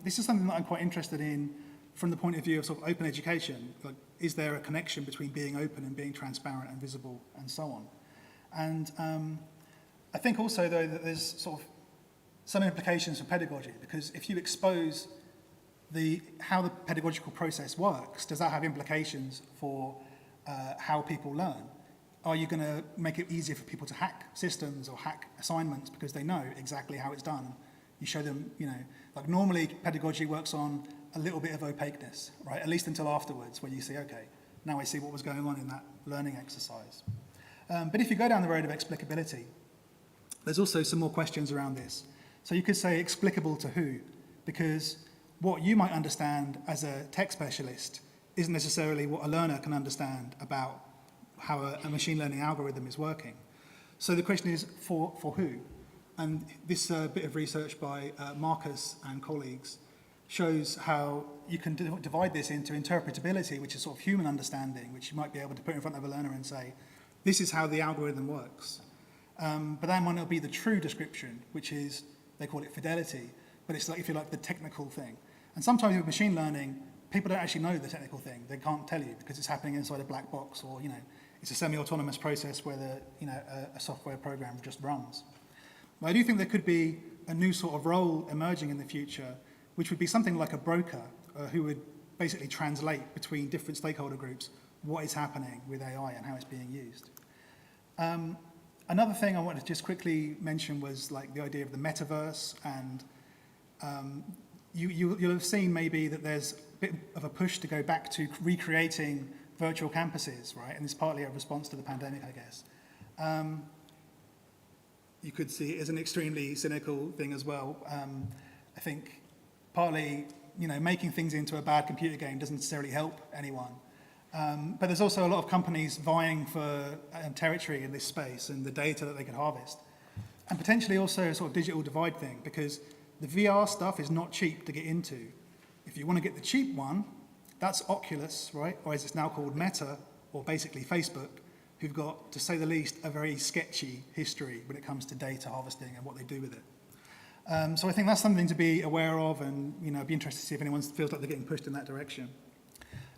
Speaker 3: this is something that I'm quite interested in from the point of view of sort of open education. Like, is there a connection between being open and being transparent and visible and so on? And I think also, though, that there's sort of some implications for pedagogy, because if you expose how the pedagogical process works, does that have implications for how people learn? Are you going to make it easier for people to hack systems or hack assignments because they know exactly how it's done? You show them, like normally pedagogy works on a little bit of opaqueness, right? At least until afterwards, where you see, okay, now I see what was going on in that learning exercise. But if you go down the road of explicability, there's also some more questions around this. So you could say explicable to who? Because what you might understand as a tech specialist isn't necessarily what a learner can understand about how a machine learning algorithm is working. So the question is, for who? And this bit of research by Marcus and colleagues shows how you can divide this into interpretability, which is sort of human understanding, which you might be able to put in front of a learner and say, this is how the algorithm works. But that might not be the true description, which is, they call it fidelity, but it's like, if you like, the technical thing. And sometimes with machine learning, people don't actually know the technical thing. They can't tell you because it's happening inside a black box, or it's a semi-autonomous process where a software program just runs. But I do think there could be a new sort of role emerging in the future, which would be something like a broker who would basically translate between different stakeholder groups what is happening with AI and how it's being used. Another thing I wanted to just quickly mention was like the idea of the metaverse, and you'll have seen maybe that there's a bit of a push to go back to recreating virtual campuses, right? And it's partly a response to the pandemic, I guess. You could see it as an extremely cynical thing as well. I think partly, making things into a bad computer game doesn't necessarily help anyone. But there's also a lot of companies vying for territory in this space and the data that they could harvest. And potentially also a sort of digital divide thing, because the VR stuff is not cheap to get into. If you want to get the cheap one, that's Oculus, right? Or as it's now called, Meta, or basically Facebook, who've got, to say the least, a very sketchy history when it comes to data harvesting and what they do with it. So I think that's something to be aware of, and I'd be interested to see if anyone feels like they're getting pushed in that direction.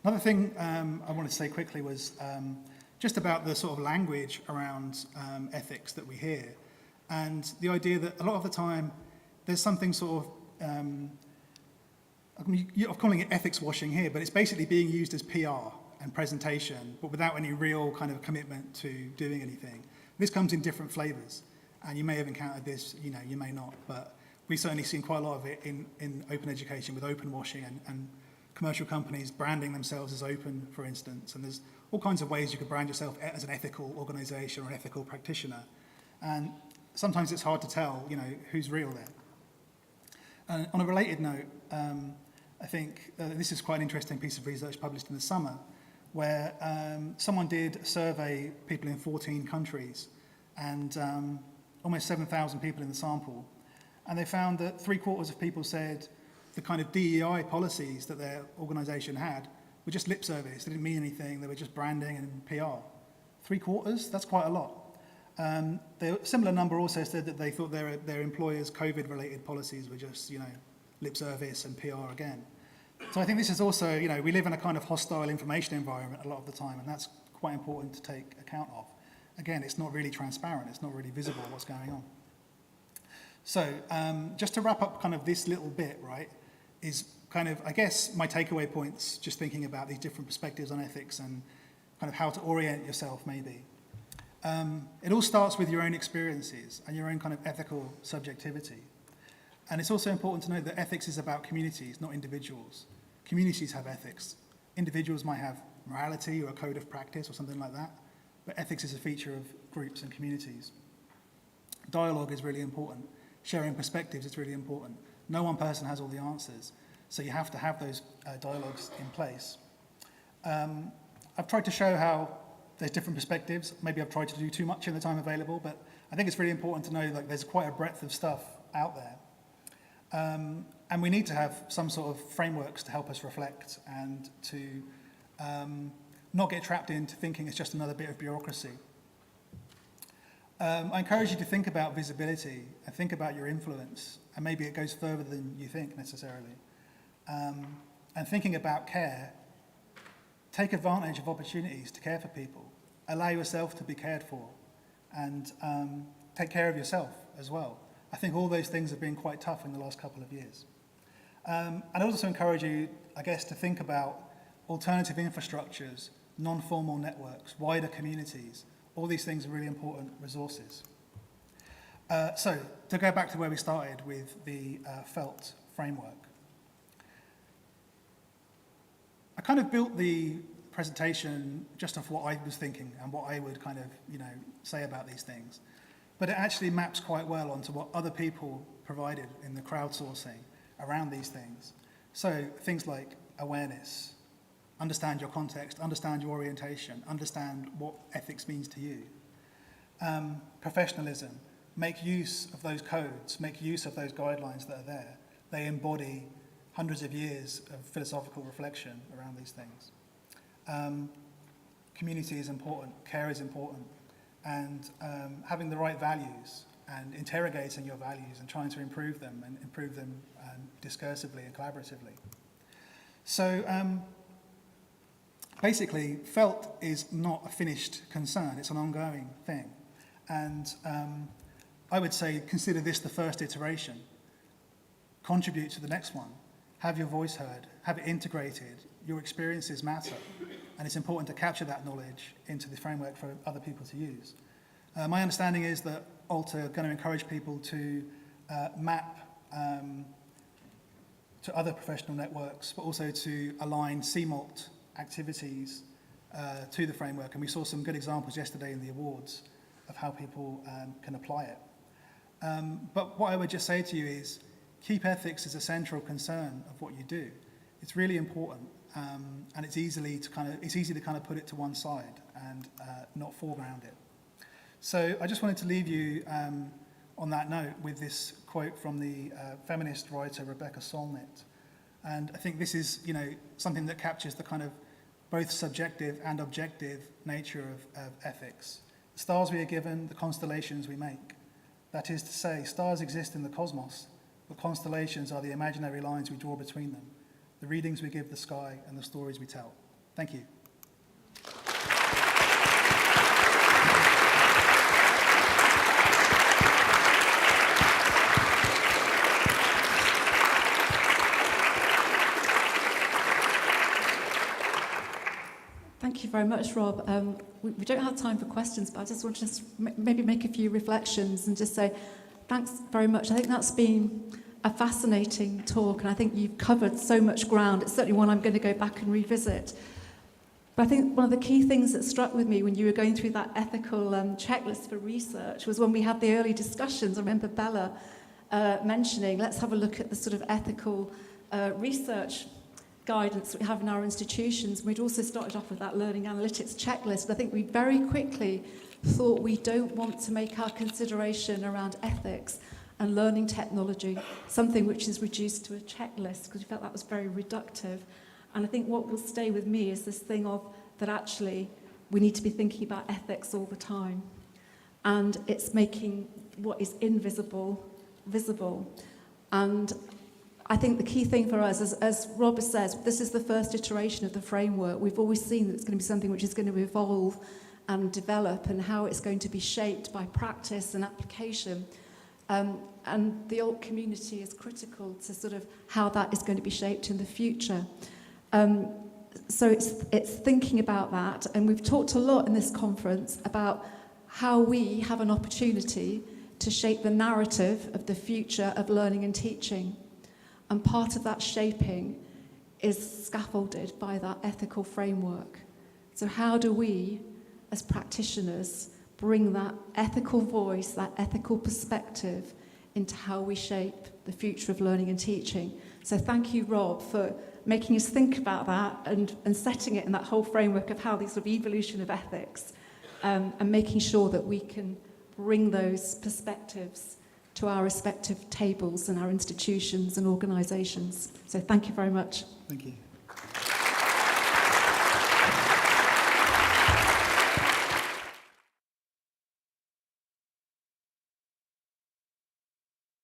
Speaker 3: Another thing I wanted to say quickly was just about the sort of language around ethics that we hear, and the idea that a lot of the time there's something sort of, I'm calling it ethics washing here, but it's basically being used as PR and presentation, but without any real kind of commitment to doing anything. This comes in different flavors, and you may have encountered this, you may not, but we've certainly seen quite a lot of it in open education with open washing and commercial companies branding themselves as open, for instance. And there's all kinds of ways you could brand yourself as an ethical organization or an ethical practitioner. And sometimes it's hard to tell, who's real there. And on a related note, I think this is quite an interesting piece of research published in the summer, where someone did survey people in 14 countries and almost 7,000 people in the sample. And they found that 3/4 of people said the kind of DEI policies that their organization had were just lip service. They didn't mean anything. They were just branding and PR. 3/4? That's quite a lot. The similar number also said that they thought their employers' COVID-related policies were just, lip service and PR again. So I think this is also, we live in a kind of hostile information environment a lot of the time, and that's quite important to take account of. Again, it's not really transparent. It's not really visible what's going on. So just to wrap up kind of this little bit, right, is kind of, I guess, my takeaway points, just thinking about these different perspectives on ethics and kind of how to orient yourself, maybe. It all starts with your own experiences and your own kind of ethical subjectivity. And it's also important to note that ethics is about communities, not individuals. Communities have ethics. Individuals might have morality or a code of practice or something like that, but ethics is a feature of groups and communities. Dialogue is really important. Sharing perspectives is really important. No one person has all the answers, so you have to have those dialogues in place. I've tried to show how there's different perspectives. Maybe I've tried to do too much in the time available, but I think it's really important to know like there's quite a breadth of stuff out there. And we need to have some sort of frameworks to help us reflect and to not get trapped into thinking it's just another bit of bureaucracy. I encourage you to think about visibility and think about your influence, and maybe it goes further than you think necessarily. And thinking about care, take advantage of opportunities to care for people. Allow yourself to be cared for, and take care of yourself as well. I think all those things have been quite tough in the last couple of years. And I also encourage you, I guess, to think about alternative infrastructures, non-formal networks, wider communities. All these things are really important resources. So, to go back to where we started with the felt framework. I kind of built the presentation just off what I was thinking and what I would kind of, say about these things. But it actually maps quite well onto what other people provided in the crowdsourcing around these things. So things like awareness, understand your context, understand your orientation, understand what ethics means to you. Professionalism, make use of those codes, make use of those guidelines that are there. They embody hundreds of years of philosophical reflection around these things. Community is important, care is important, and having the right values and interrogating your values and trying to improve them discursively and collaboratively. So basically, felt is not a finished concern, it's an ongoing thing. And I would say consider this the first iteration. Contribute to the next one. Have your voice heard, have it integrated. Your experiences matter, and it's important to capture that knowledge into the framework for other people to use. My understanding is that Alta are going to encourage people to map to other professional networks, but also to align CMALT activities to the framework. And we saw some good examples yesterday in the awards of how people can apply it. But what I would just say to you is, keep ethics as a central concern of what you do. It's really important, and it's easy to kind of put it to one side and not foreground it. So I just wanted to leave you on that note with this quote from the feminist writer Rebecca Solnit. And I think this is, something that captures the kind of both subjective and objective nature of ethics. The stars we are given, the constellations we make. That is to say, stars exist in the cosmos, but constellations are the imaginary lines we draw between them, the readings we give the sky and the stories we tell. Thank you.
Speaker 2: Thank you very much, Rob. We don't have time for questions, but I just want to maybe make a few reflections and just say, thanks very much. I think that's been a fascinating talk, and I think you've covered so much ground. It's certainly one I'm going to go back and revisit. But I think one of the key things that struck with me when you were going through that ethical checklist for research was when we had the early discussions. I remember Bella mentioning, let's have a look at the sort of ethical research guidance that we have in our institutions. We'd also started off with that learning analytics checklist. I think we very quickly thought we don't want to make our consideration around ethics and learning technology something which is reduced to a checklist, because we felt that was very reductive. And I think what will stay with me is this thing of that actually we need to be thinking about ethics all the time. And it's making what is invisible visible. And I think the key thing for us, as Robert says, this is the first iteration of the framework. We've always seen that it's going to be something which is going to evolve and develop, and how it's going to be shaped by practice and application. And the alt community is critical to sort of how that is going to be shaped in the future. So it's thinking about that, and we've talked a lot in this conference about how we have an opportunity to shape the narrative of the future of learning and teaching. And part of that shaping is scaffolded by that ethical framework. So how do we, as practitioners, bring that ethical voice, that ethical perspective into how we shape the future of learning and teaching? So thank you, Rob, for making us think about that and setting it in that whole framework of how the sort of evolution of ethics, and making sure that we can bring those perspectives to our respective tables and our institutions and organisations. So thank you very much.
Speaker 3: Thank you.